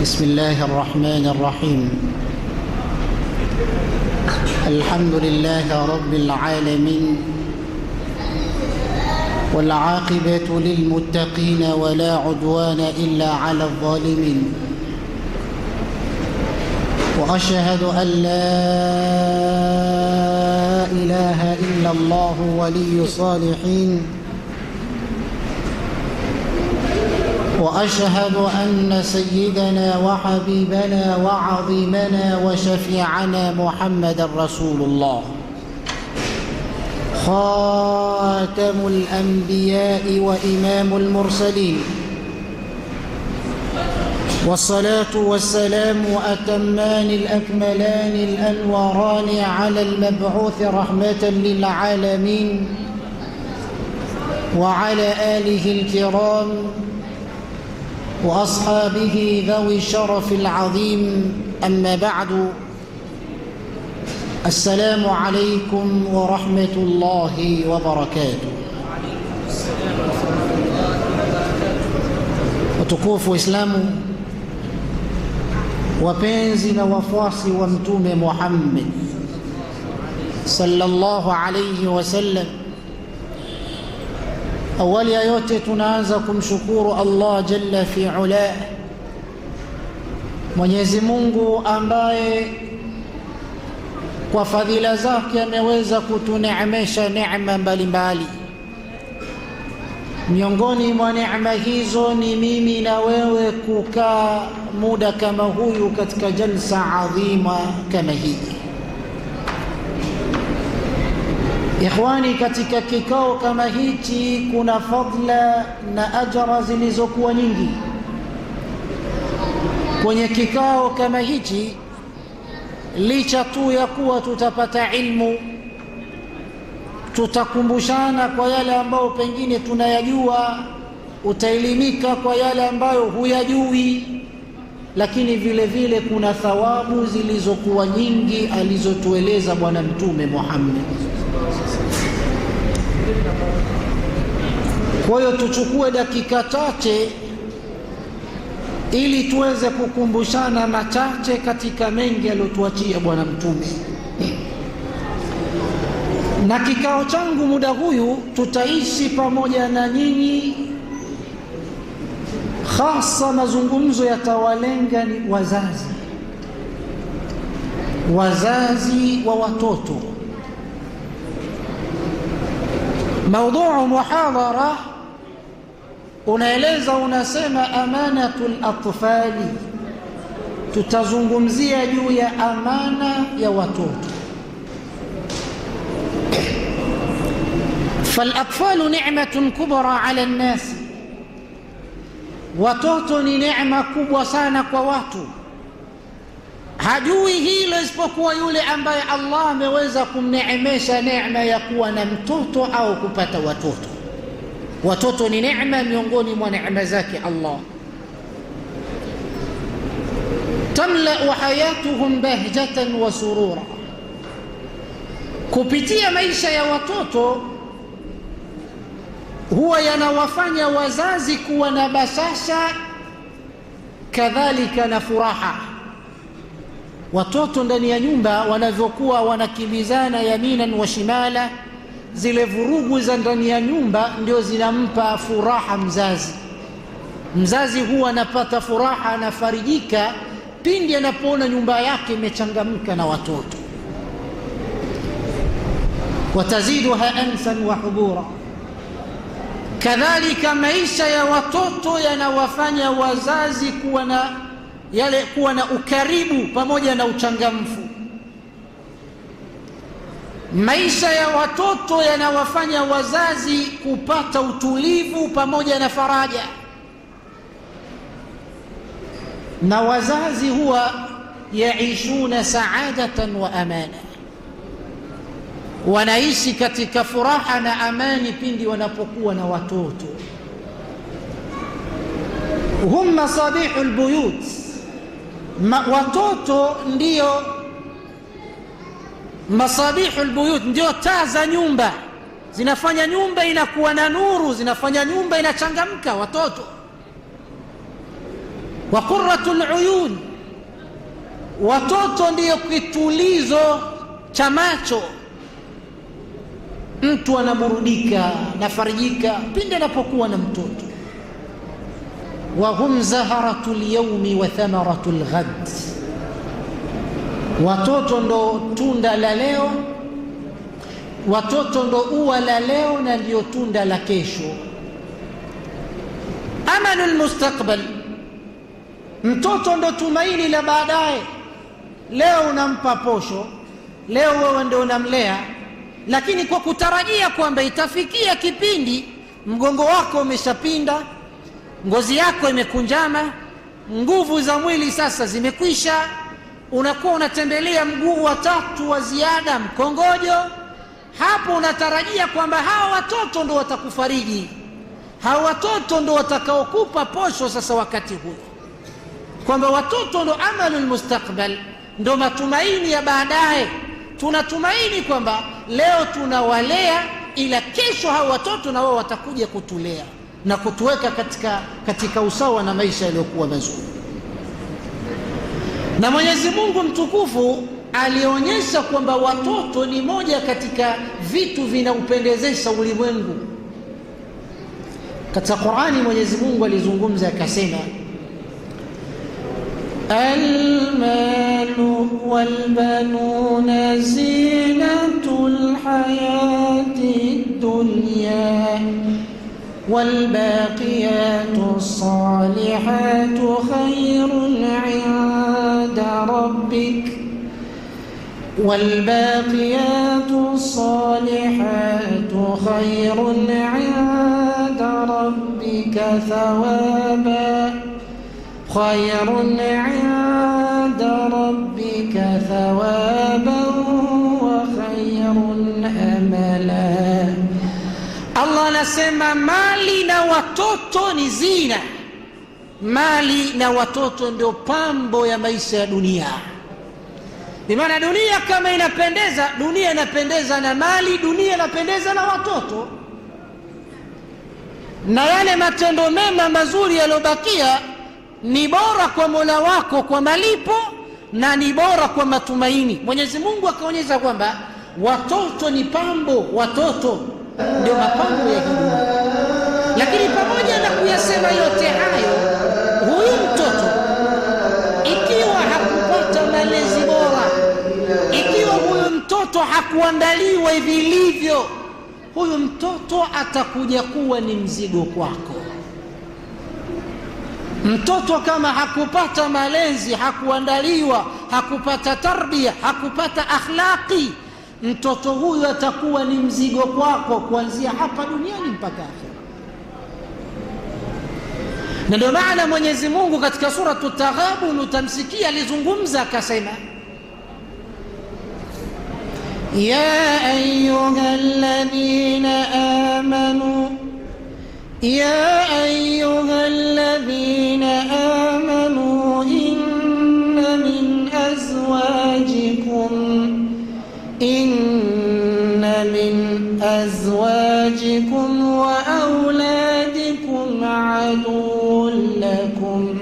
بسم الله الرحمن الرحيم. الحمد لله رب العالمين، والعاقبة للمتقين ولا عدوان إلا على الظالمين، وأشهد أن لا إله إلا الله ولي الصالحين، وأشهد أن سيدنا وحبيبنا وعظيمنا وشفيعنا محمد رسول الله، خاتم الأنبياء وإمام المرسلين، والصلاة والسلام أتمان الأكملان الأنوران على المبعوث رحمة للعالمين، وعلى آله الكرام وأصحابه ذوي الشرف العظيم. أما بعد، السلام عليكم ورحمة الله وبركاته. وتكوف إسلام وبنزنا وفاصي ومتوم محمد صلى الله عليه وسلم. Awali ya yote tunaanza kumshukuru Allah jalla fi ula, Mwenyezi Mungu ambaye kwa fadhila zake ameweza kutuneemesha neema mbalimbali. Miongoni mwa neema hizo ni mimi na wewe kukaa muda kama huyu katika jalsa adhima kama hii. Ikhwani, katika kikao kama hichi kuna fadla na ajra zilizokuwa nyingi. Kwenye kikao kama hichi, licha tu ya kuwa tutapata ilmu, tutakumbushana kwa yale ambayo pengine tunayajua, utaelimika kwa yale ambayo huyajui, lakini vile vile kuna thawabu zilizokuwa nyingi alizotueleza Bwana Mtume Muhammad. Kwa hiyo tuchukue dakika chache ili tuweze kukumbushana machache katika mengi aliyotuachia Bwana Mtume. Na kikao changu muda huyu tutaishi pamoja na nyinyi, hasa mazungumzo yatawalenga ni wazazi wa watoto. Maudhuu muhadhara unaeleza, unasema amanatul atfali. Tutazungumzia juu ya amana ya watoto. Falatfalu ni'matun kubra ala an-nas, watoto ni neema kubwa sana kwa watu. Hajui hilo isipokuwa yule ambaye Allah ameweza kumneemesha neema ya kuwa na mtoto au kupata watoto. Watoto ni neema miongoni mwa neema zake Allah. Tamla'u hayatuhum bahjatan wa surura, kupitia maisha ya watoto huwa yanawafanya wazazi kuwa na bashasha, kadhalika na furaha. Watoto ndani ya nyumba wanavyokuwa wanakimbizana yaminan wa shimala, zile vurugu za ndani ya nyumba ndio zinampa furaha mzazi. Mzazi huwa anapata furaha, anafarijika pindi anapoona nyumba yake imechangamka na watoto. Wataziduha ansan wa hubura, kadhalika maisha ya watoto yanawafanya wazazi kuwa na ukaribu pamoja na uchangamfu. Maisha ya watoto yanawafanya wazazi kupata utulivu pamoja na faraja. Na wazazi huwa yaishuna saadatan wa amana, wanaishi katika furaha na amani pindi wanapokuwa na watoto. Hum masabihul buyut, watoto ndio masabihul buyut, ndio taa za nyumba, zinafanya nyumba inakuwa na nuru, zinafanya nyumba inachangamka. Watoto wa qurratul uyun, watoto ndiyo kitulizo cha macho. Mtu anaburudika na farijika pindi anapokuwa na mtoto. wa hum zaharatul yawmi wa thamaratul ghad, watoto ndo tunda la leo, watoto ndo ua la leo na ndio tunda la kesho. Amalul mustaqbal, mtoto ndo tumaini la baadaye. Leo unampa posho, leo wewe ndio unamlea, lakini kwa kutarajia kwamba itafikia kipindi mgongo wako umeshapinda, ngozi yako imekunjama, nguvu za mwili sasa zimekwisha, unakuwa unatembelea mguu wa tatu wa ziada, mkongojo. Hapo unatarajia kwamba hawa watoto ndo watakufariji, hawa watoto ndo watakaokupa posho sasa wakati huo, kwamba watoto ndo amalul mustaqbal, ndo matumaini ya baadaye. Tunatumaini kwamba leo tunawalea, ila kesho hawa watoto na wao watakuja kutulea na kutuweka katika usawa na maisha yaliyokuwa mazuri. Na Mwenyezi Mungu mtukufu alionyesha kwamba watoto ni moja katika vitu vinaupendezesha ulimwengu. Katika Qur'ani Mwenyezi Mungu alizungumza akasema, almalu walbanuna zinatul hayati dunya walbaqiyatu salihatu khayrun 'inda rabbik والباقيات الصالحات خير عند ربك ثوابا خير عند ربك ثوابا وخير أملا. Allah anasema mali na watoto ni zina, mali na watoto ndio pambo ya maisha ya dunia. Bimaana dunia kama inapendeza, dunia inapendeza na mali, dunia inapendeza na watoto, na yale matendo mema mazuri yaliyobakia ni bora kwa Mola wako kwa malipo na ni bora kwa matumaini. Mwenyezi Mungu akaonyesha kwamba watoto ni pambo, watoto ndio mapambo ya dunia. Lakini pamoja na kuyasema yote hayo, huyu mtoto ikiwa hakupata malezi bora, ikiwa huyu mtoto hakuandaliwa vilivyo, huyu mtoto atakuja kuwa ni mzigo kwako. Mtoto kama hakupata malezi, hakuandaliwa, hakupata tarbia, hakupata akhlaqi, mtoto huyu atakuwa ni mzigo kwako kuanzia hapa duniani mpaka akhera. Na ndio maana Mwenyezi Mungu katika suratu Taghabun utamsikia alizungumza akasema, ya ayyuhalladhina amanu يا أيها الذين آمنوا إن من أزواجكم وأولادكم عدو لكم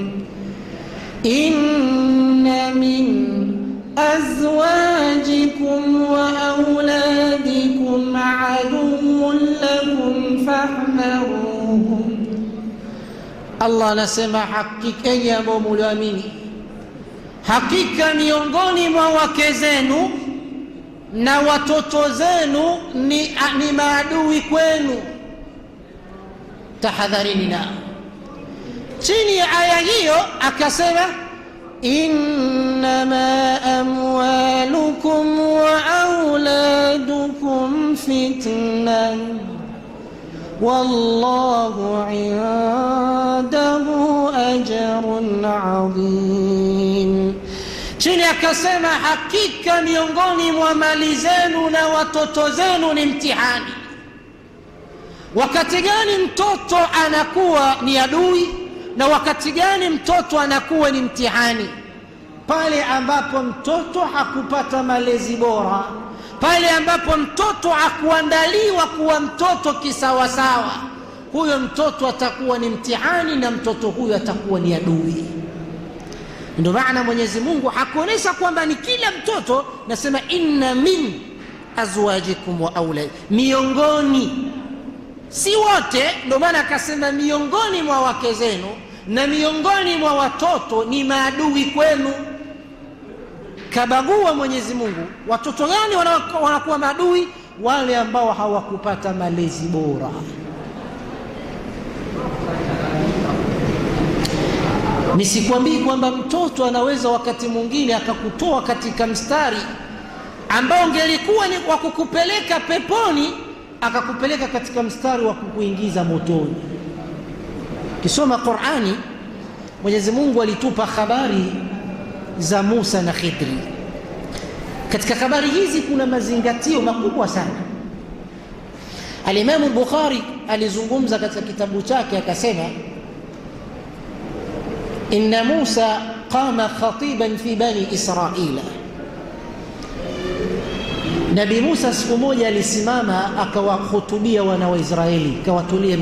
إن من أزواجكم وأولادكم عدو لكم فاحذروهم. Allah anasema hakika ya mlioamini, hakika miongoni mwa wake zenu na watoto zenu ni maadui kwenu, tahadharini nao. Chini ya aya hiyo akasema, innama amwalukum wa auladukum fitna wallahu indahu ajrun adhim. Chini akasema hakika miongoni mwa mali zenu na watoto zenu ni mtihani. Wakati gani mtoto anakuwa ni adui na wakati gani mtoto anakuwa ni mtihani? Pale ambapo mtoto hakupata malezi bora, pale ambapo mtoto hakuandaliwa kuwa mtoto kisawasawa, huyo mtoto atakuwa ni mtihani na mtoto huyo atakuwa ni adui. Ndio maana Mwenyezi Mungu hakuonesha kwamba ni kila mtoto, nasema inna min azwajikum wa aulad, miongoni, si wote. Ndio maana akasema miongoni mwa wake zenu na miongoni mwa watoto ni maadui kwenu. Kabagua Mwenyezi Mungu, watoto gani wanakuwa maadui? Wale ambao hawakupata malezi bora. Nisikwambii kwamba mtoto anaweza wakati mwingine akakutoa katika mstari ambao ungelikuwa ni wa kukupeleka peponi, akakupeleka katika mstari wa kukuingiza motoni. Kisoma Qur'ani, Mwenyezi Mungu alitupa habari za Musa na Khidri. Katika habari hizi kuna mazingatio makubwa sana. Al-Imam al-Bukhari alizungumza katika kitabu chake akasema, inna Musa qama khatiban fi bani Israila. Nabii Musa siku moja alisimama akawahutubia wana wa Israeli, akawatulia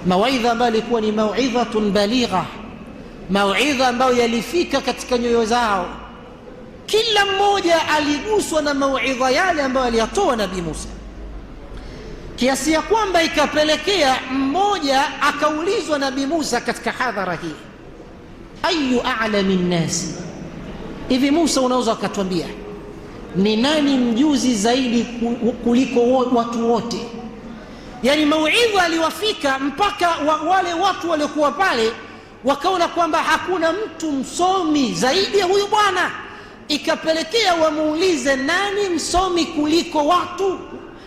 mawaidha ambayo ilikuwa ni mauidhatun baligha, mawaidha ambayo yalifika katika nyoyo zao. Kila mmoja aliguswa na mawaidha yale ambayo aliyatoa Nabii Musa, kiasi ya kwamba ikapelekea mmoja akaulizwa Nabii Musa katika hadhara hii, ayu a'lami nnasi, hivi Musa unaweza ukatuambia ni nani mjuzi zaidi kuliko watu wote? Yani mauidha aliwafika mpaka wale watu waliokuwa pale wakaona kwamba hakuna mtu msomi zaidi ya huyu bwana. Ikapelekea wamuulize, nani msomi kuliko watu,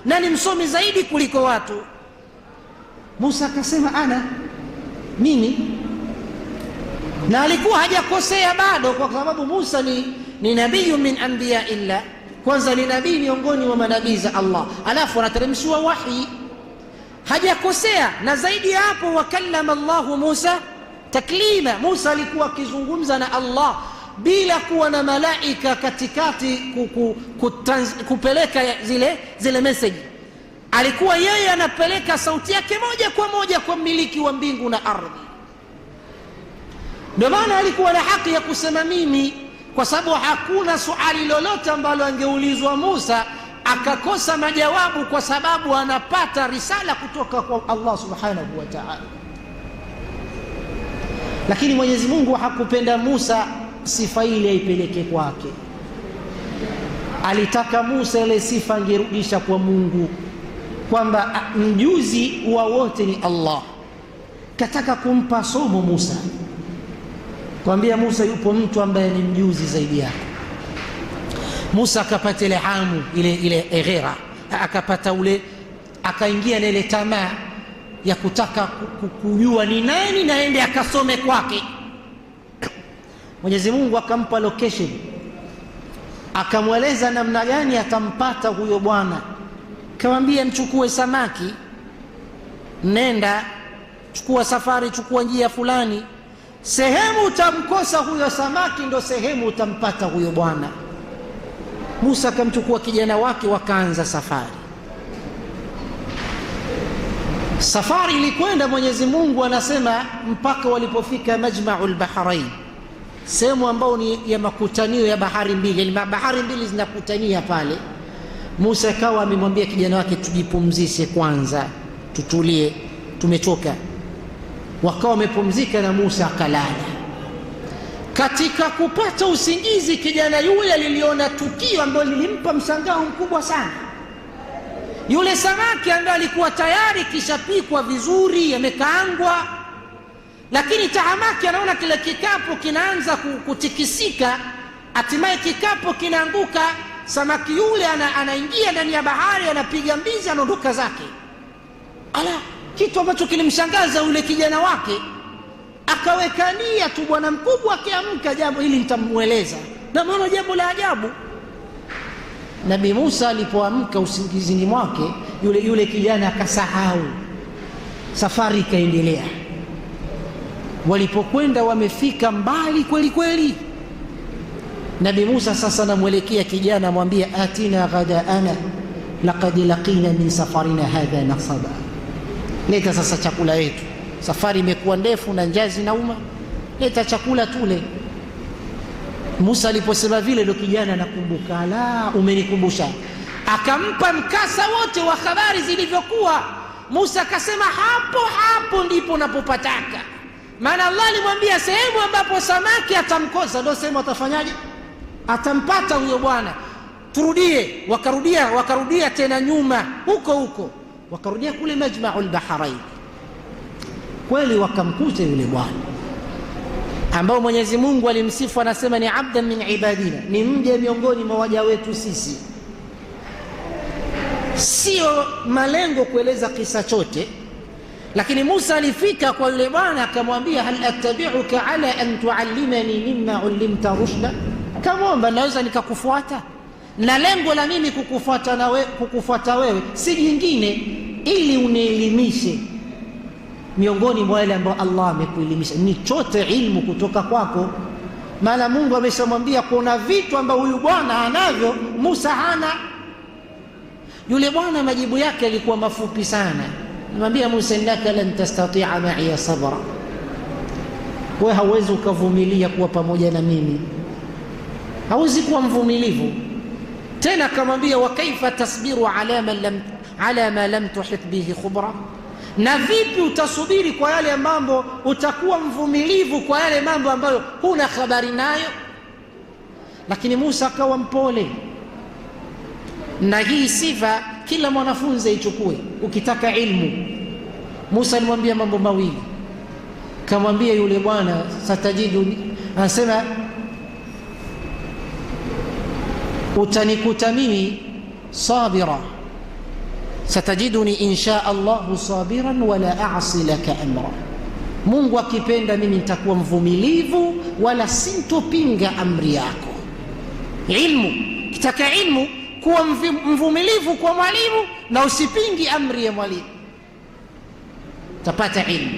nani msomi zaidi kuliko watu? Musa akasema ana, mimi. Na alikuwa hajakosea bado, kwa sababu Musa ni nabii min anbiya illa, kwanza ni nabii miongoni mwa manabii za Allah, alafu anateremshwa wahi, hajakosea. Na zaidi ya hapo, wakallama Allahu Musa taklima, Musa alikuwa akizungumza na Allah bila kuwa na malaika katikati kupeleka zile message. Alikuwa yeye anapeleka sauti yake moja kwa moja kwa mmiliki wa mbingu na ardhi. Ndio maana alikuwa na haki ya kusema mimi, kwa sababu hakuna swali lolote ambalo angeulizwa Musa akakosa majawabu, kwa sababu anapata risala kutoka kwa Allah subhanahu wa ta'ala. Lakini Mwenyezi Mungu hakupenda Musa sifa ile aipeleke kwake. Alitaka Musa ile sifa angerudisha kwa Mungu, kwamba mjuzi wa wote ni Allah. Kataka kumpa somo Musa, kwambia Musa, yupo mtu ambaye ni mjuzi zaidi yako. Musa akapata ile hamu ile eghera, akapata ule, akaingia na ile tamaa ya kutaka kujua ni nani naende akasome kwake. Mwenyezi Mungu akampa location, akamweleza namna gani atampata huyo bwana. Kamwambia, mchukue samaki, nenda chukua safari, chukua njia fulani, sehemu utamkosa huyo samaki ndo sehemu utampata huyo bwana. Musa akamchukua kijana wake, wakaanza safari. Safari ilikwenda, Mwenyezi Mungu anasema, mpaka walipofika Majma'ul Bahrain, sehemu ambayo ni ya makutanio ya bahari mbili, bahari mbili zinakutania pale. Musa akawa amemwambia kijana wake, tujipumzishe kwanza, tutulie, tumechoka. Wakawa wamepumzika na Musa akalala. Katika kupata usingizi, kijana yule aliliona tukio ambalo lilimpa mshangao mkubwa sana. Yule samaki ambaye alikuwa tayari kishapikwa vizuri, yamekaangwa, lakini tahamaki anaona kile kikapu kinaanza kutikisika, hatimaye kikapu kinaanguka, samaki yule anaingia ndani ya bahari, anapiga mbizi, anaondoka zake. Ala, kitu ambacho kilimshangaza yule kijana wake, akaweka nia tu, bwana mkubwa akiamka, jambo hili nitamueleza. Na maana jambo la ajabu, Nabii Musa alipoamka usingizini mwake, yule kijana akasahau, safari ikaendelea. Walipokwenda wamefika mbali kweli kweli. Nabii Musa sasa namwelekea kijana, amwambia, atina ghadaana laqad laqina min safarina hadha nasaba, leta sasa chakula yetu, safari imekuwa ndefu na njaa zinauma, leta chakula tule. Musa aliposema vile, ndio kijana anakumbuka, la, umenikumbusha. Akampa mkasa wote wa habari zilivyokuwa. Musa akasema, hapo hapo ndipo napopataka. Maana Allah alimwambia sehemu ambapo samaki atamkosa ndio sehemu atafanyaje, atampata huyo bwana. Turudie. Wakarudia tena nyuma huko, wakarudia kule Majma'ul Bahrain. Kweli wakamkuta yule bwana ambao Mwenyezi Mungu alimsifu, anasema ni abdan min ibadina, ni mja miongoni mwa waja wetu sisi. Sio malengo kueleza kisa chote, lakini Musa alifika kwa yule bwana akamwambia, hal attabi'uka ala an tuallimani mimma ullimta rushda, kamwomba naweza nikakufuata, na lengo la mimi kukufuata wewe si jingine, ili unielimishe miongoni mwa wale ambao Allah amekuelimisha, ni chote ilmu kutoka kwako. Maana Mungu ameshamwambia kuna vitu ambavyo huyu bwana anavyo Musa hana. Yule bwana majibu yake yalikuwa mafupi sana. Anamwambia Musa, innaka lan tastati'a ma'iya sabra, wewe hauwezi ukavumilia kuwa pamoja na mimi, hauwezi kuwa mvumilivu. Tena akamwambia, wa kaifa tasbiru ala ma lam tuhit bihi khubra, na vipi utasubiri kwa yale mambo, utakuwa mvumilivu kwa yale mambo ambayo huna habari nayo? Lakini Musa akawa mpole, na hii sifa kila mwanafunzi aichukue ukitaka ilmu. Musa alimwambia mambo mawili, kamwambia yule bwana, satajiduni, anasema utanikuta mimi sabira, satajiduni insha Allahu sabiran wala a'si laka amra, Mungu akipenda mimi nitakuwa mvumilivu wala sintopinga amri yako. Ilmu, kitaka ilmu, kuwa mvumilivu kwa mwalimu na usipingi amri ya mwalimu, tapata ilmu.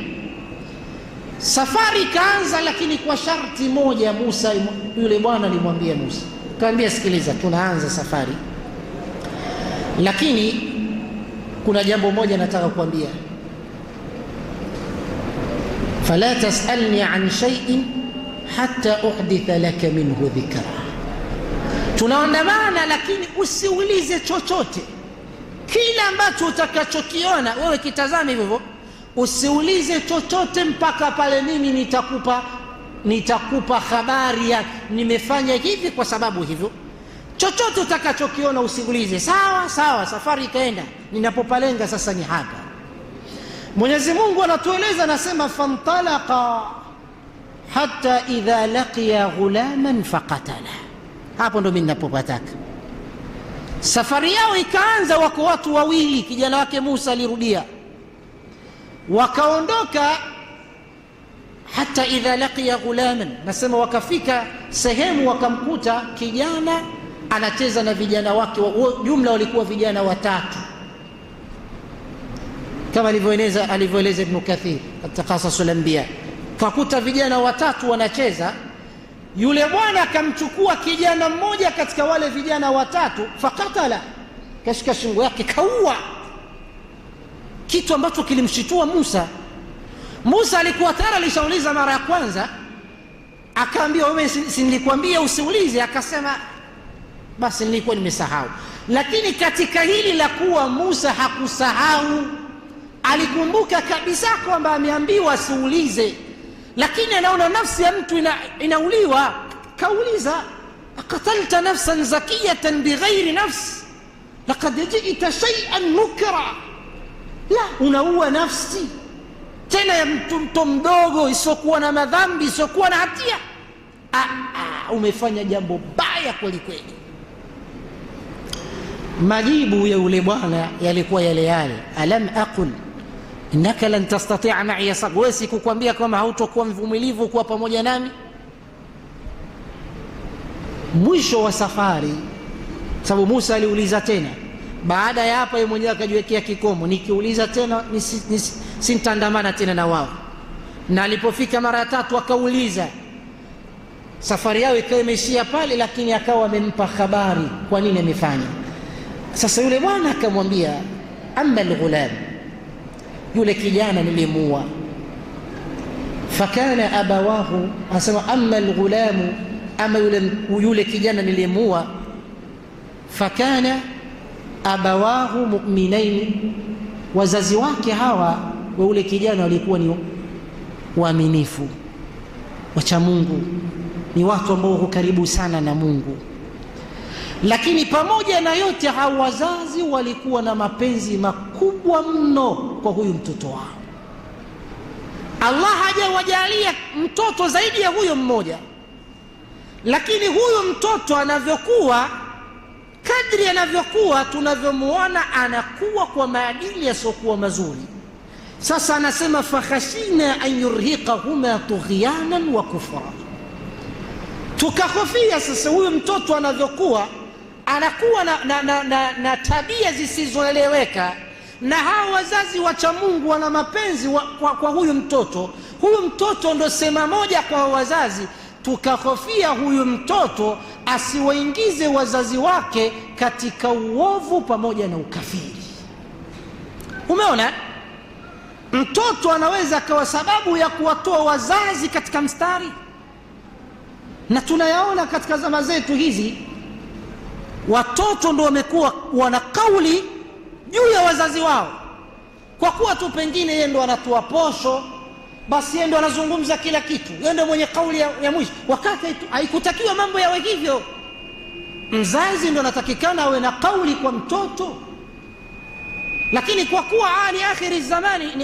Safari ikaanza, lakini kwa sharti moja. Musa, yule bwana alimwambia Musa, kaambia, sikiliza, tunaanza safari, lakini kuna jambo moja nataka kuambia, fala tasalni an shay'in hatta uhditha laka minhu dhikra. Tunaandamana, lakini usiulize chochote. Kila ambacho utakachokiona wewe kitazame hivyo, usiulize chochote mpaka pale mimi nitakupa habari ya nimefanya hivi kwa sababu hivyo. Chochote utakachokiona usiulize. Sawa. Safari ikaenda, ninapopalenga sasa ni hapa. Mwenyezi Mungu anatueleza, anasema, fantalaqa hatta idha laqiya ghulaman faqatala. Hapo ndo mimi ninapopataka. Safari yao ikaanza, wako watu wawili, kijana wake Musa alirudia, wakaondoka. Hata idha laqiya ghulaman, nasema wakafika sehemu wakamkuta kijana anacheza na vijana wake, jumla walikuwa vijana watatu, kama alivyoeleza Ibn Kathir katika Qasasul Anbiya. Kakuta vijana watatu wanacheza. Yule bwana akamchukua kijana mmoja katika wale vijana watatu, fakatala, kashika shingo yake, kaua, kitu ambacho kilimshitua Musa. Musa alikuwa tayari alishauliza mara ya kwanza, akaambia, wewe si nilikwambia usiulize? Akasema, basi nilikuwa nimesahau. Lakini katika hili la kuwa Musa hakusahau, alikumbuka kabisa kwamba ameambiwa asiulize, lakini anaona nafsi ya mtu inauliwa, kauliza, aqatalta nafsan zakiyatan bighairi nafs laqad ji'ta shay'an nukra. La, unaua nafsi tena ya mtoto mdogo, isiokuwa na madhambi, isiokuwa na hatia. Umefanya jambo baya kweli kweli. Majibu ya yule bwana yalikuwa yale, alam aqul innaka lan tastati'a ma'iya sabra, wewe sikukwambia kama hautokuwa mvumilivu kuwa pamoja nami? Mwisho wa safari, sababu Musa aliuliza tena, baada ya hapa yeye mwenyewe akajiwekea kikomo, nikiuliza tena sintandamana tena na wao. Na alipofika mara ya tatu akauliza, safari yao ikawa imeishia pale, lakini akawa amempa habari kwa nini amefanya. Sasa yule bwana akamwambia, amma alghulam, yule kijana nilimuua, fakana abawahu, anasema amma alghulamu ama yule kijana niliyemuua, fakana abawahu mu'minaini, wazazi wake hawa wa yule kijana walikuwa ni waaminifu, wacha Mungu, ni watu ambao wako karibu sana na Mungu. Lakini pamoja na yote hao wazazi walikuwa na mapenzi makubwa mno kwa huyu mtoto wao. Allah hajawajalia mtoto zaidi ya huyo mmoja, lakini huyu mtoto anavyokuwa, kadri anavyokuwa, tunavyomuona anakuwa kwa maadili yasiokuwa mazuri. Sasa anasema fakhashina an yurhiqahuma tughyanan wa kufra, tukahofia sasa huyu mtoto anavyokuwa anakuwa na tabia zisizoeleweka, na hao wazazi wacha Mungu wana mapenzi kwa huyu mtoto. Huyu mtoto ndo sema moja kwa wazazi, tukahofia huyu mtoto asiwaingize wazazi wake katika uovu pamoja na ukafiri. Umeona, mtoto anaweza kawa sababu ya kuwatoa wazazi katika mstari, na tunayaona katika zama zetu hizi. Watoto ndio wamekuwa wana kauli juu ya wazazi wao, kwa kuwa tu pengine yeye ndo anatoa posho, basi yeye ndo anazungumza kila kitu, yeye ndo mwenye kauli ya mwisho, wakati haikutakiwa mambo yawe hivyo. Mzazi ndo anatakikana awe na kauli kwa mtoto. Lakini kwa kuwa ni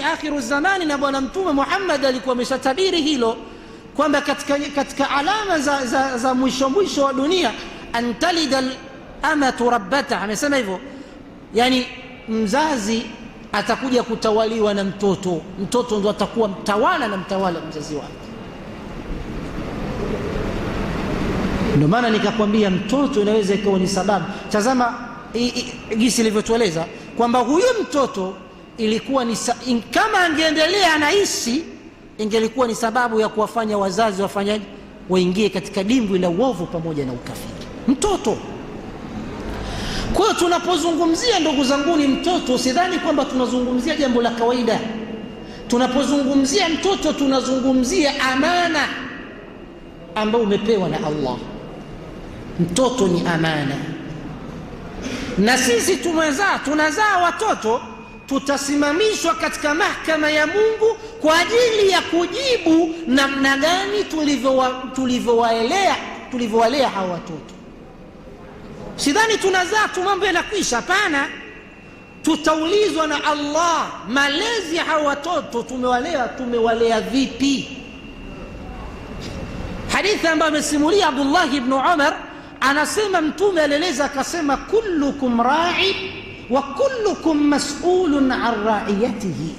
akhiru zamani, na Bwana Mtume Muhammad alikuwa ameshatabiri hilo, kwamba katika alama za mwisho wa dunia, antalida amatu rabbata, amesema hivyo, yani mzazi atakuja kutawaliwa na mtoto, mtoto ndo atakuwa mtawala na mtawala mzazi wake. Ndio maana nikakwambia mtoto inaweza ikawa ni sababu. Tazama jinsi ilivyotueleza kwamba huyu mtoto ilikuwa ni kama angeendelea anaishi, ingelikuwa ni sababu ya kuwafanya wazazi wafanyaje, waingie katika dimbwi la uovu pamoja na ukafiri. Mtoto. Kwa hiyo tunapozungumzia, ndugu zanguni, mtoto, sidhani kwamba tunazungumzia jambo la kawaida. Tunapozungumzia mtoto tunazungumzia amana ambayo umepewa na Allah. Mtoto ni amana, na sisi tunazaa watoto, tutasimamishwa katika mahakama ya Mungu kwa ajili ya kujibu namna gani tulivyowalea hawa watoto. Sidhani tunazaa tu mambo yanakwisha, hapana. Tutaulizwa na Allah, malezi ya hawa watoto tumewalea vipi? Hadithi ambayo amesimulia Abdullah ibn Umar, anasema Mtume alieleza akasema, kullukum ra'i wa kullukum mas'ulun an ra'iyatihi,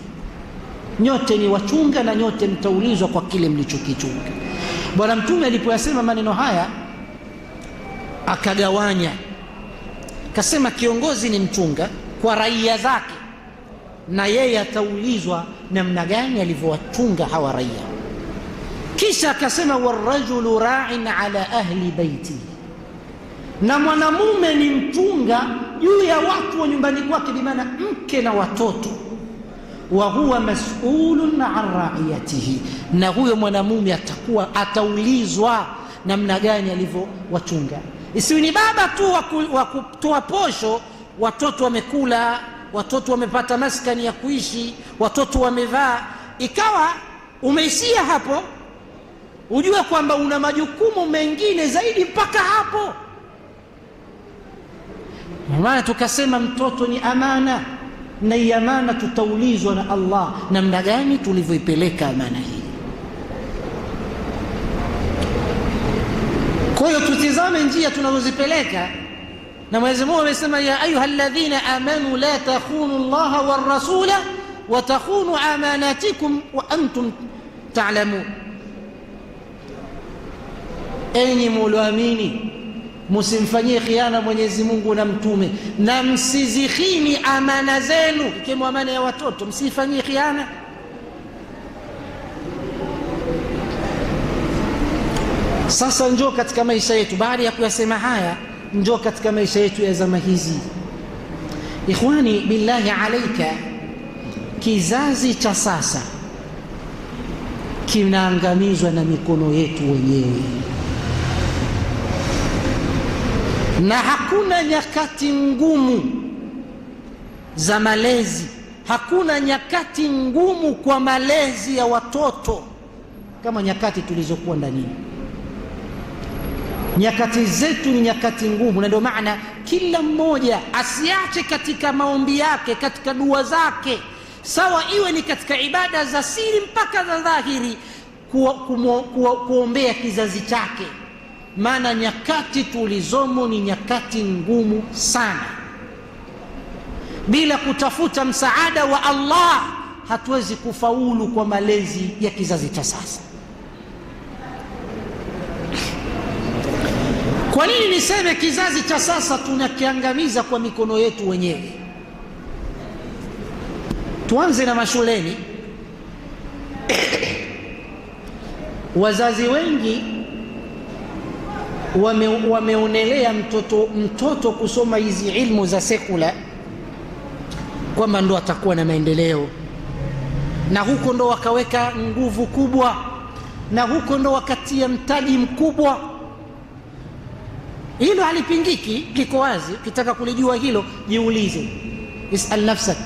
nyote ni wachunga na nyote mtaulizwa kwa kile mlichokichunga. Bwana Mtume alipoyasema maneno haya akagawanya, akasema kiongozi ni mchunga kwa raia zake, na yeye ataulizwa namna gani alivyowachunga hawa raia. Kisha akasema warajulu ra'in ala ahli baiti, na mwanamume ni mchunga juu ya watu wa nyumbani kwake, bimaana mke na watoto. Wa huwa mas'ulun an ra'iyatihi, na huyo mwanamume ataulizwa namna gani alivyowachunga. Isiwi ni baba tu wa kutoa posho, watoto wamekula, watoto wamepata maskani ya kuishi, watoto wamevaa, ikawa umeishia hapo, ujue kwamba una majukumu mengine zaidi mpaka hapo. Maana tukasema mtoto ni amana, na hii amana tutaulizwa na Allah namna gani tulivyoipeleka amana hii. Kwa hiyo tutizame njia tunazozipeleka, na Mwenyezi Mungu amesema, ya ayyuhalladhina amanu la takhunu Allaha war rasula wa takhunu amanatikum wa antum ta'lamun, enyi mlioamini, msimfanyie khiana Mwenyezi Mungu na mtume, na msizikhini amana zenu, ikiwemo amana ya watoto, msifanyie khiana. Sasa njoo katika maisha yetu, baada ya kuyasema haya, njoo katika maisha yetu ya zama hizi. Ikhwani, billahi alaika, kizazi cha sasa kinaangamizwa na mikono yetu wenyewe. Na hakuna nyakati ngumu za malezi, hakuna nyakati ngumu kwa malezi ya watoto kama nyakati tulizokuwa ndani. Nyakati zetu ni nyakati ngumu, na ndio maana kila mmoja asiache katika maombi yake, katika dua zake, sawa iwe ni katika ibada za siri mpaka za dhahiri, kuombea kizazi chake. Maana nyakati tulizomo ni nyakati ngumu sana. Bila kutafuta msaada wa Allah hatuwezi kufaulu kwa malezi ya kizazi cha sasa. Kwa nini niseme kizazi cha sasa tunakiangamiza kwa mikono yetu wenyewe? Tuanze na mashuleni. Wazazi wengi wameonelea mtoto kusoma hizi ilmu za sekula kwamba ndo atakuwa na maendeleo, na huko ndo wakaweka nguvu kubwa, na huko ndo wakatia mtaji mkubwa. Hilo halipingiki, liko wazi. Ukitaka kulijua hilo, jiulize, isal nafsak,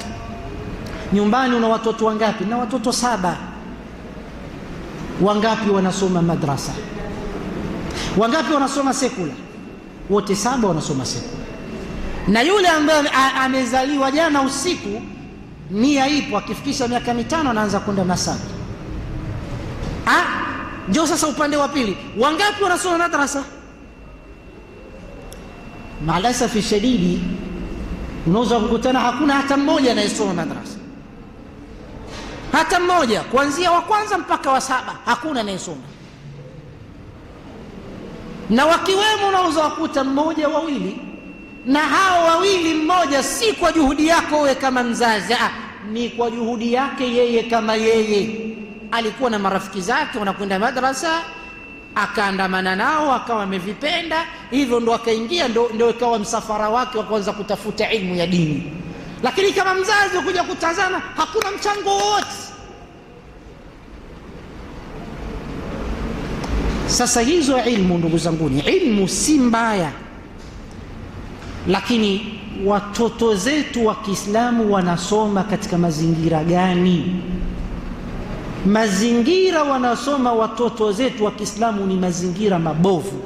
nyumbani una watoto wangapi? Na watoto 7. Wangapi wanasoma madrasa? Wangapi wanasoma sekula? Wote 7 wanasoma sekula. Na yule ambaye amezaliwa jana usiku, nia ipo, akifikisha miaka 5 anaanza kwenda nasari. Ndio sasa upande wa pili, wangapi wanasoma madrasa? Maalasafi shadidi, unaweza kukutana hakuna hata mmoja anayesoma madrasa, hata mmoja, kuanzia wa kwanza mpaka wa 7 hakuna anayesoma. Na wakiwemo unaweza kukuta mmoja, wawili, na hao wawili mmoja si kwa juhudi yako wewe kama mzazi, ni kwa juhudi yake yeye. Kama yeye alikuwa na marafiki zake wanakwenda madrasa, akaandamana nao, akawa amevipenda hivyo, ndo akaingia, ndo ikawa msafara wake wa kwanza kutafuta ilmu ya dini. Lakini kama mzazi ukuja kutazama, hakuna mchango wowote. Sasa hizo ilmu, ndugu zanguni, ilmu si mbaya, lakini watoto zetu wa Kiislamu wanasoma katika mazingira gani? Mazingira wanasoma watoto zetu wa Kiislamu ni mazingira mabovu.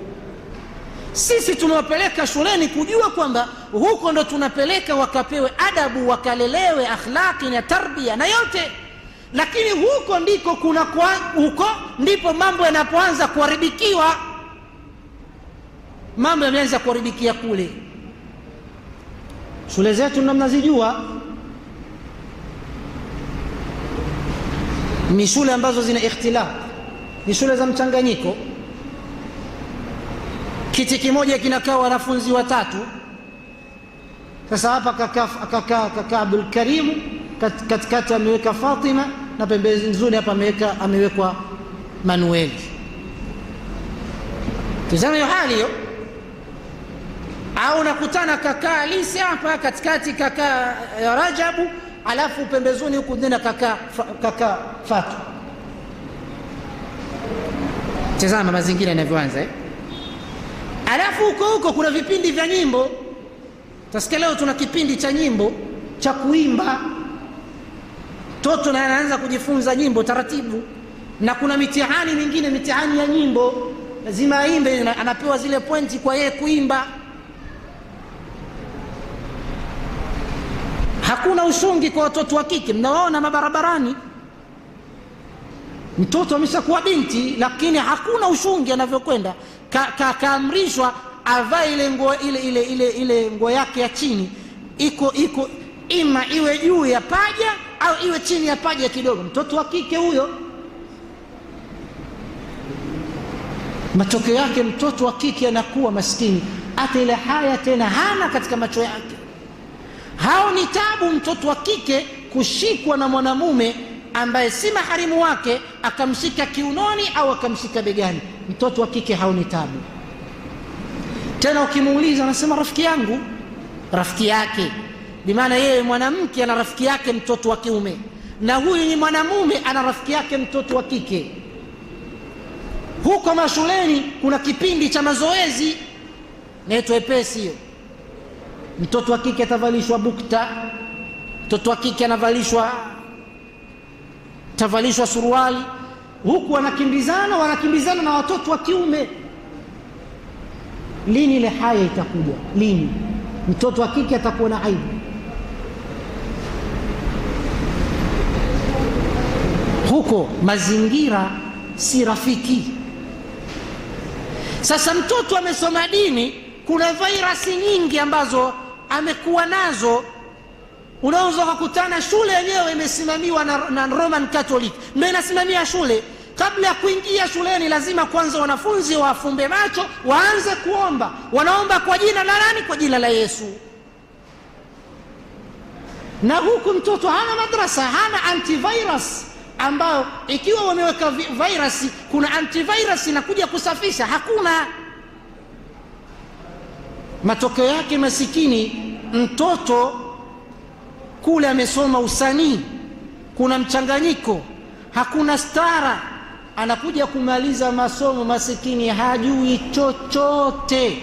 Sisi tunawapeleka shuleni kujua kwamba huko ndo tunapeleka wakapewe adabu, wakalelewe akhlaqi na tarbia na yote, lakini huko ndipo mambo yanapoanza kuharibikiwa. Mambo yameanza kuharibikia kule. Shule zetu mnazijua, ni shule ambazo zina ikhtilaf, ni shule za mchanganyiko. Kiti kimoja kinakaa wanafunzi 3. Sasa hapa kaka Abdul Karim, katikati ameweka Fatima, na pembezoni hapa amewekwa Manueli. Tazama hiyo hali hiyo. Au nakutana kaka Alisi hapa katikati, kaka Rajabu, alafu pembezoni huku ndena kaka Fatu. Tazama mazingira yanavyoanza. Alafu huko kuna vipindi vya nyimbo. Tasikia leo tuna kipindi cha nyimbo cha kuimba. Toto na anaanza kujifunza nyimbo taratibu, na kuna mitihani mingine, mitihani ya nyimbo, lazima aimbe, anapewa zile pointi kwa yeye kuimba. Hakuna ushungi kwa watoto wa kike, mnawaona mabarabarani, mtoto ameshakuwa binti, lakini hakuna ushungi anavyokwenda. Kaamrishwa avae ile nguo yake ya chini, iko ima iwe juu ya paja au iwe chini ya paja kidogo. Mtoto wa kike huyo, matokeo yake mtoto wa kike anakuwa maskini, hata ile haya tena hana katika macho yake. Hao ni tabu, mtoto wa kike kushikwa na mwanamume ambaye si maharimu wake, akamshika kiunoni au akamshika begani. Mtoto wa kike hao ni tabu. Tena ukimuuliza anasema rafiki yangu, rafiki yake. Bimaana yeye mwanamke ana rafiki yake mtoto wa kiume, na huyu ni mwanamume ana rafiki yake mtoto wa kike. Huko mashuleni kuna kipindi cha mazoezi, inaitwa epesi hiyo. Mtoto wa kike atavalishwa bukta, mtoto wa kike atavalishwa suruali, huku wanakimbizana na watoto wa kiume. Lini ile haya itakuja? Lini mtoto wa kike atakuwa na aibu? Huko mazingira si rafiki. Sasa mtoto amesoma dini, kuna virusi nyingi ambazo amekuwa nazo. Unaweza kukutana shule yenyewe imesimamiwa na Roman Catholic, ndio inasimamia shule. Kabla ya kuingia shuleni lazima kwanza wanafunzi wafumbe macho, waanze kuomba. Wanaomba kwa jina la nani? Kwa jina la Yesu. Na huku mtoto hana madrasa, hana antivirus, ambayo ikiwa wameweka virus kuna antivirus inakuja kusafisha, hakuna. Matokeo yake masikini mtoto kule amesoma usanii, kuna mchanganyiko, hakuna stara. Anakuja kumaliza masomo, masikini hajui chochote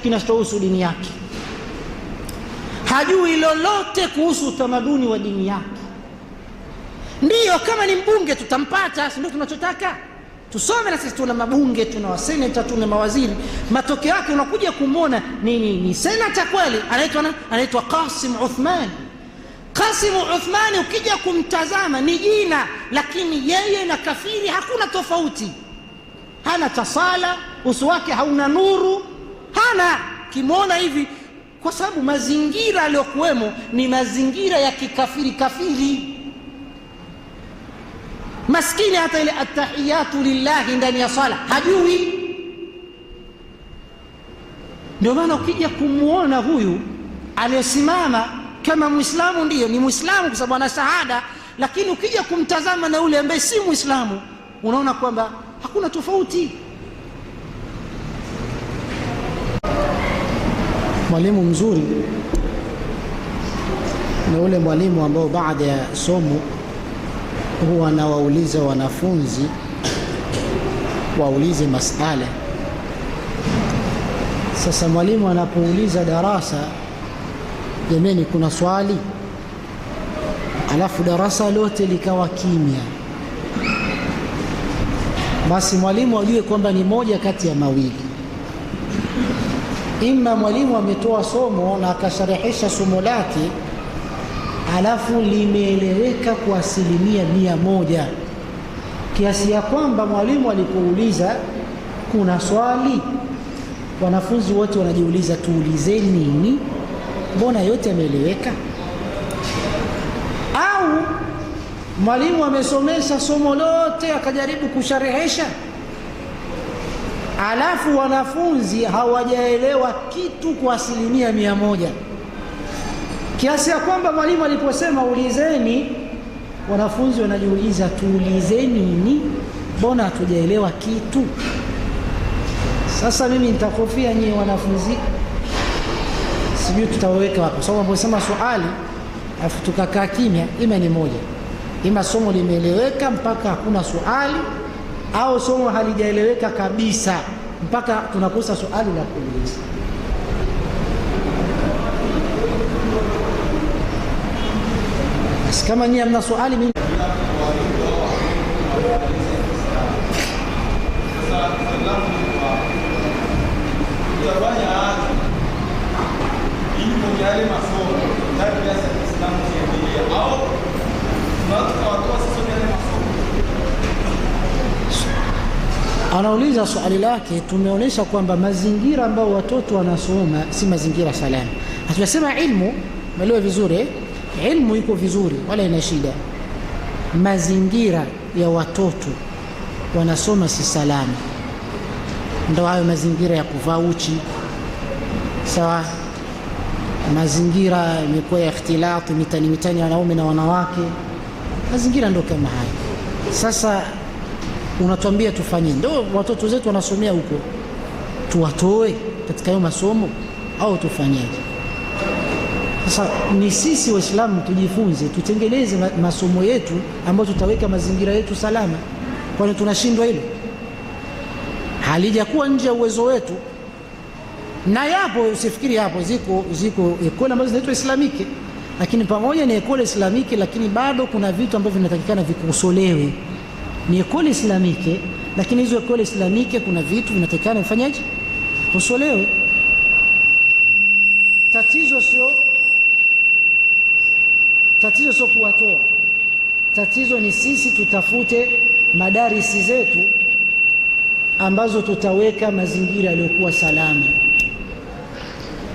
kinachohusu dini yake, hajui lolote kuhusu utamaduni wa dini yake. Ndiyo, kama ni mbunge tutampata, si ndio tunachotaka? Tusome na sisi, tuna mabunge, tuna waseneta, tuna mawaziri. Matokeo yake unakuja kumwona ni senata kweli, anaitwa Qasim Uthman. Qasim Uthman ukija kumtazama ni jina, lakini yeye na kafiri hakuna tofauti. Hana tasala, uso wake hauna nuru, hana kimwona hivi, kwa sababu mazingira aliyokuwemo ni mazingira ya kikafiri. Maskini hata ile attahiyatu lillahi ndani ya sala hajui. Ndio maana ukija kumwona huyu aliyesimama kama Muislamu, ndiyo ni Muislamu kwa sababu ana shahada, lakini ukija kumtazama na ule ambaye si Muislamu unaona kwamba hakuna tofauti. Mwalimu mzuri na ule mwalimu ambao baada ya somo huwa anawauliza wanafunzi waulize masala. Sasa mwalimu anapouliza darasa, jameni kuna swali, alafu darasa lote likawa kimya, basi mwalimu ajue kwamba ni moja kati ya mawili: ima mwalimu ametoa somo na akasharehesha somo lake alafu limeeleweka kwa 100%, kiasi ya kwamba mwalimu alipouliza kuna swali, wanafunzi wote wanajiuliza tuulizeni nini, mbona yote yameeleweka? Au mwalimu amesomesha somo lote akajaribu kusharehesha, alafu wanafunzi hawajaelewa kitu kwa 100%, kiasi ya kwamba mwalimu aliposema ulizeni, wanafunzi wanajiuliza tuulizeni nini, mbona hatujaelewa kitu? Sasa mimi nitakofia nyie wanafunzi, sijui tutaweka wapi, sababu mposema swali afu tukakaa kimya, ima ni moja: ima somo limeeleweka mpaka hakuna swali, au somo halijaeleweka kabisa mpaka tunakosa swali la kuuliza. Kama nyie mna swali, mimi anauliza swali lake. Tumeonyesha kwamba mazingira ambayo watoto wanasoma si mazingira salama. Hatusema ilmu, mwelewe vizuri, ilmu iko vizuri wala ina shida. Mazingira ya watoto wanasoma si salama, ndio hayo mazingira ya kuvaa uchi, sawa, mazingira yamekuwa ya ikhtilati, mitani wanaume na wanawake, mazingira ndio kama haya. Sasa unatuambia tufanye, ndio watoto zetu wanasomea huko, tuwatoe katika hayo masomo au tufanyeje? Sasa ni sisi Waislamu tujifunze, tutengeneze masomo yetu ambayo tutaweka mazingira yetu salama. Kwani tunashindwa hilo? Halijakuwa nje ya uwezo wetu. Na yapo, usifikiri hapo, ziko ekole ambazo zinaitwa islamiki, lakini pamoja ni ekole islamiki, lakini bado kuna vitu ambavyo vinatakikana vikosolewe. Ni ekole islamiki, lakini hizo ekole islamiki kuna vitu vinatakikana vifanyaje, kosolewe. Tatizo sio kuwatoa, tatizo ni sisi tutafute madarisi zetu ambazo tutaweka mazingira yaliyokuwa salama,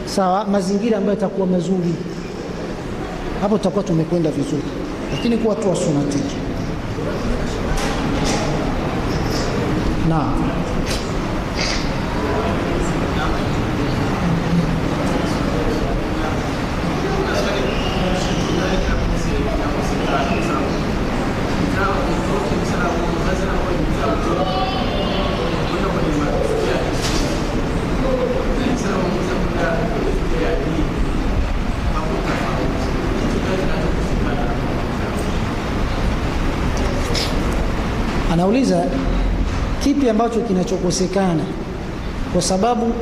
sawa, mazingira ambayo yatakuwa mazuri, hapo tutakuwa tumekwenda vizuri. Lakini kuwatoa sio natija. Naam. Anauliza kipi ambacho kinachokosekana, kwa sababu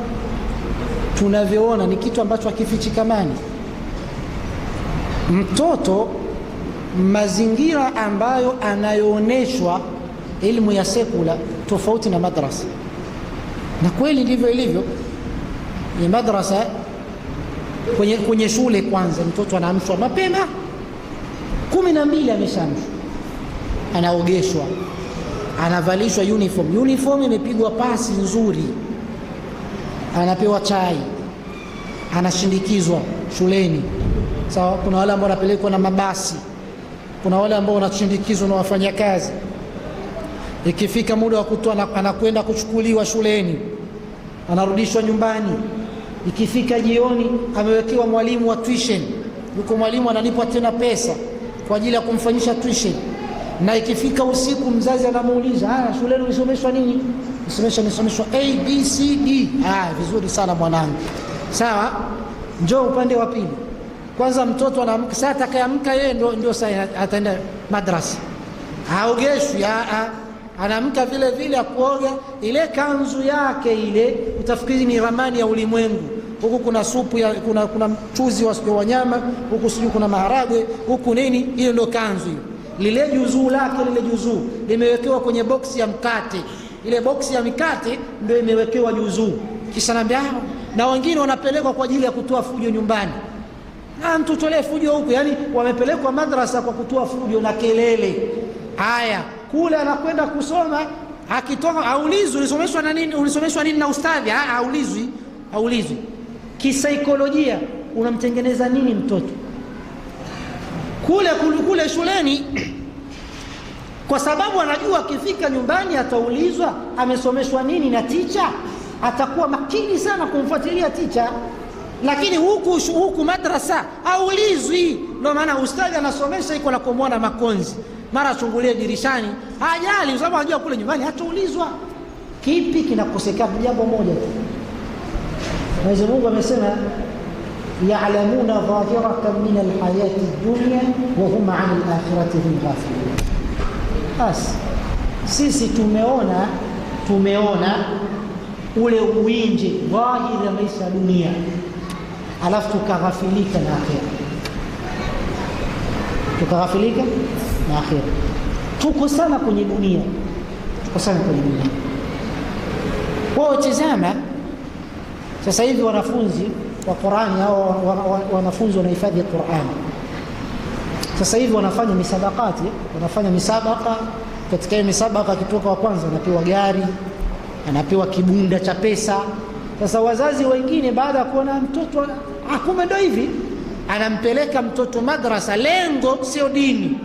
tunavyoona ni kitu ambacho hakifichikamani. Mtoto, mazingira ambayo anayooneshwa elimu ya sekula tofauti na madrasa, na kweli ndivyo ilivyo. Ni madrasa, kwenye shule kwanza mtoto anaamshwa mapema 12 ameshaamshwa, anaogeshwa, anavalishwa uniform imepigwa pasi nzuri, anapewa chai, anashindikizwa shuleni. Sawa, kuna wale ambao wanapelekwa na mabasi, kuna wale ambao wanashindikizwa na wafanyakazi. Ikifika muda wa kutoa anakwenda kuchukuliwa shuleni, anarudishwa nyumbani. Ikifika jioni amewekewa mwalimu wa tuition, yuko mwalimu analipwa tena pesa kwa ajili ya kumfanyisha tuition. Na ikifika usiku mzazi anamuuliza, shuleni ulisomeshwa nini? Nisomeshwa ABCD. Vizuri sana mwanangu. Sawa, njoo upande wa pili. Kwanza mtoto anaamka, saa atakayeamka yeye ndio saa ataenda madrasa. Haogeshwi, anaamka vile vile akuoga, ile kanzu yake ile utafikiri ni ramani ya ulimwengu. Huku kuna supu kuna mchuzi wa wanyama, huku sijui kuna maharagwe, huku nini, hiyo ndio kanzu hiyo. Lile juzuu lake, lile juzuu limewekewa kwenye boksi ya mkate, ile boksi ya mikate ndio imewekewa juzuu. Kisha naambia, na wengine wanapelekwa kwa ajili ya kutoa fujo nyumbani. Mtutolee fujo huku, yani wamepelekwa madrasa kwa kutoa fujo na kelele. Haya, kule anakwenda kusoma, akitoka aulizwe ulisomeshwa nini na ustadhi? Aulizwi. Kisaikolojia unamtengeneza nini mtoto? Kule shuleni, kwa sababu anajua akifika nyumbani ataulizwa amesomeshwa nini na ticha, atakuwa makini sana kumfuatilia ticha. Lakini huku madrasa aulizwi. Ndio maana ustadhi anasomesha iko na kumwona makonzi, mara achungulie dirishani, hajali, kwa sababu anajua kule nyumbani hataulizwa. Kipi kinakosekana? Jambo moja tu. Mwenyezi Mungu amesema, ya'lamuna dhahiratan min alhayati dunya wa hum 'an alakhirati hum ghafilun. Basi sisi tumeona ule uwinje dhahiri ya maisha ya dunia, alafu tukaghafilika na akhira. Tuko sana kwenye dunia. Kwa tazama sasa hivi wanafunzi wa Qur'ani au wanafunzi wanahifadhi Qur'ani, sasa hivi wanafanya misabaka. Katika hiyo misabaka akitoka wa kwanza anapewa gari, anapewa kibunda cha pesa. Sasa wazazi wengine baada ya kuona mtoto kumbe ndio hivi, anampeleka mtoto madrasa. Lengo sio dini,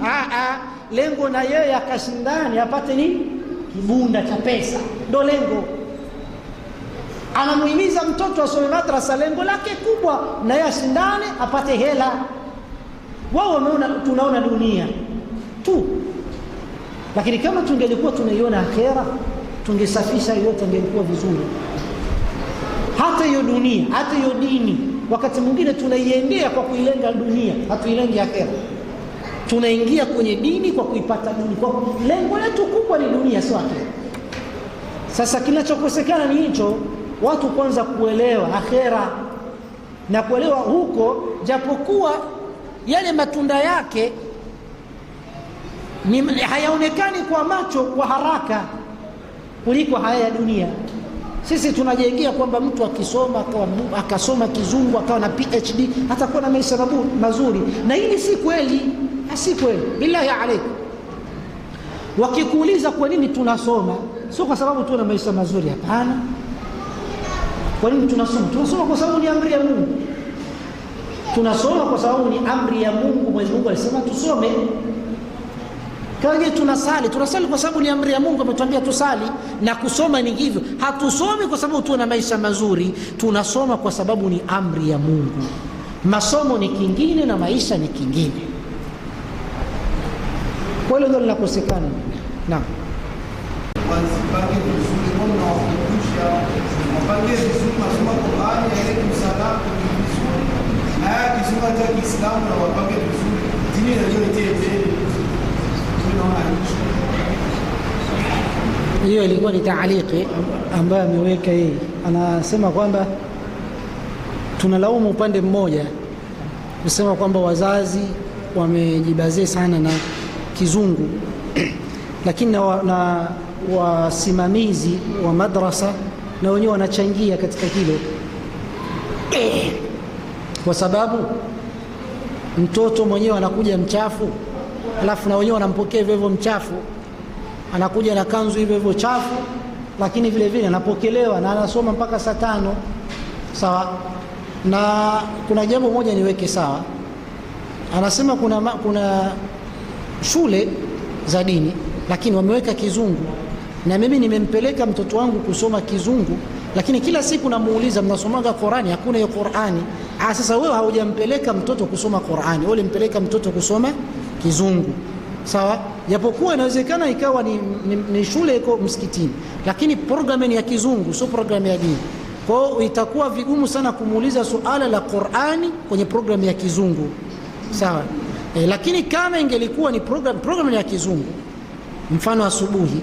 lengo na yeye akashindani apate nini? Kibunda cha pesa, ndio lengo. Anamuhimiza mtoto asome madrasa, lengo lake kubwa na yeye ashindane apate hela. Wao tunaona dunia tu, lakini kama tungelikuwa tunaiona akhera, tungesafisha yote, ingelikuwa vizuri. Hata hiyo dunia, hata hiyo dini, wakati mwingine tunaiendea kwa kuilenga dunia, hatuilengi akhera. Tunaingia kwenye dini kwa kuipata dini, kwa lengo letu kubwa ni dunia, sio akhera. Sasa kinachokosekana ni hicho. watu kwanza kuelewa akhera, na kuelewa huko, japokuwa yale matunda yake hayaonekani kwa macho kwa haraka kuliko haya ya dunia. Sisi tunajengea kwamba mtu akasoma kizungu akawa na PhD atakuwa na maisha mazuri, na hili si kweli, si kweli. Billahi alaikum, wakikuuliza kwa nini tunasoma, sio kwa sababu tuna maisha mazuri, hapana. Kwa nini tunasoma? Tunasoma kwa sababu ni amri ya Mungu. Tunasoma kwa sababu ni amri ya Mungu. Mwenyezi Mungu alisema tusome. Kaje tunasali kwa sababu ni amri ya Mungu, ametuambia tusali, na kusoma ni hivyo. Hatusomi kwa sababu tuna maisha mazuri, tunasoma kwa sababu ni amri ya Mungu. Masomo ni kingine na maisha ni kingine. Kwa hiyo ndio linakosekana. Naam. Wazipange vizuri mbona wakumbusha, wapange vizuri masomo Qur'ani yale msalama vizuri. Na kisoma cha Kiislamu na wapange vizuri. Dini ndio itetea. Hiyo ilikuwa ni taaliki ambayo ameweka yeye. Anasema kwamba tunalaumu upande mmoja kusema kwamba wazazi wamejibazia sana na kizungu lakini na wasimamizi wa madrasa na wenyewe wanachangia katika hilo, kwa sababu mtoto mwenyewe anakuja mchafu, alafu na wenyewe wanampokea hivyo hivyo mchafu, anakuja na kanzu hivyo hivyo chafu, lakini vile vile anapokelewa na anasoma mpaka saa 5. Sawa. Na kuna jambo moja niweke sawa. Anasema kuna shule za dini lakini wameweka kizungu, na mimi nimempeleka mtoto wangu kusoma kizungu, lakini kila siku namuuliza mnasomaga Qur'ani? Hakuna hiyo Qur'ani. Sasa wewe haujampeleka mtoto kusoma Qur'ani, wewe ulimpeleka mtoto kusoma kizungu. Sawa. Japokuwa inawezekana ikawa ni shule iko msikitini, lakini programu ni ya kizungu, sio programu ya dini. Kwa hiyo itakuwa vigumu sana kumuuliza suala la Qur'ani kwenye programu ya kizungu. Sawa. Lakini kama ingelikuwa ni programu ya kizungu, mfano asubuhi,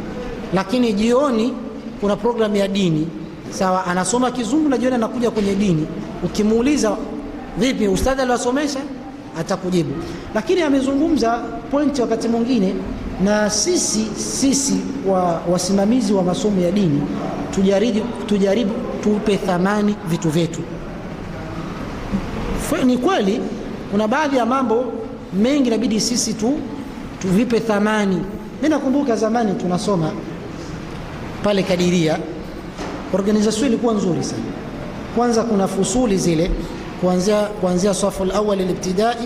lakini jioni kuna programu ya dini, sawa, anasoma kizungu na jioni anakuja kwenye dini, ukimuuliza vipi ustadhi aliwasomesha, atakujibu. Lakini amezungumza pointi wakati mwingine, na sisi wasimamizi wa masomo ya dini tujaribu tupe thamani vitu vyetu. Ni kweli kuna baadhi ya mambo mengi inabidi sisi tuvipe thamani. Mimi nakumbuka zamani tunasoma pale Kadiria, organization ilikuwa nzuri sana. Kwanza kuna fusuli zile kuanzia safu al-awwal al-ibtidai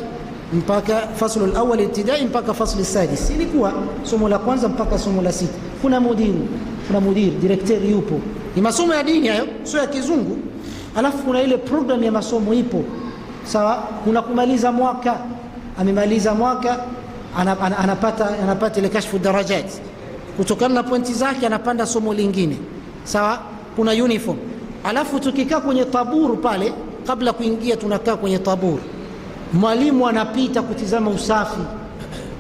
mpaka faslu al-awwal al-ibtidai mpaka faslu al-sadis, ilikuwa somo la kwanza mpaka somo la 6. Kuna mudir director yupo, ni masomo ya dini hayo, sio ya kizungu. Alafu kuna ile program ya masomo ipo, sawa. Kuna kumaliza mwaka, amemaliza mwaka anapata ile kashfu darajat, kutokana na pointi zake anapanda somo lingine, sawa. Kuna uniform. Alafu tukikaa kwenye taburu pale, kabla kuingia tunakaa kwenye taburu, mwalimu anapita kutizama usafi.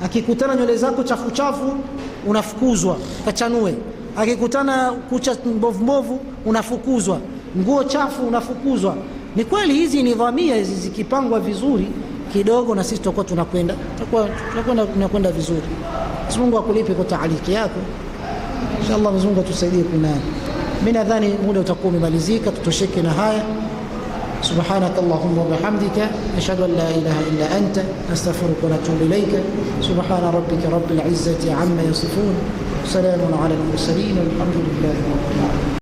Akikutana nywele zako chafu unafukuzwa, kachanue. Akikutana kucha mbovu unafukuzwa, nguo chafu unafukuzwa. Ni kweli hizi nidhamia hizi zikipangwa vizuri kidogo, na sisi tutakuwa tunakwenda vizuri. Mungu akulipe kwa taaliki yako. Inshallah Mungu atusaidie kunani. Mimi nadhani muda utakuwa umemalizika, tutosheke na haya. سبحانك اللهم وبحمدك نشهد أن لا إله إلا أنت نستغفرك ونتوب إليك. سبحان ربك رب العزة عما يصفون، سلام على المرسلين والحمد لله رب العالمين.